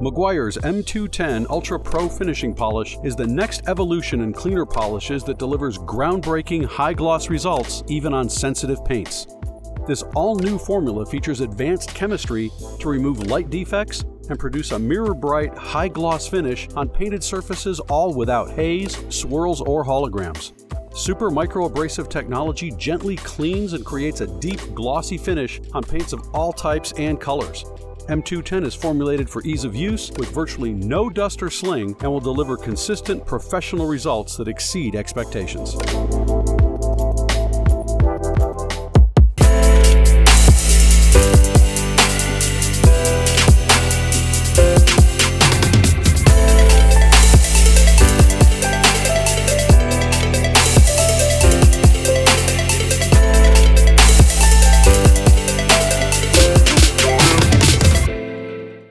Meguiar's M210 Ultra Pro Finishing Polish is the next evolution in cleaner polishes that delivers groundbreaking high-gloss results even on sensitive paints. This all-new formula features advanced chemistry to remove light defects and produce a mirror-bright, high-gloss finish on painted surfaces, all without haze, swirls, or holograms. Super Micro Abrasive Technology gently cleans and creates a deep, glossy finish on paints of all types and colors. M210 is formulated for ease of use with virtually no dust or sling and will deliver consistent, professional results that exceed expectations.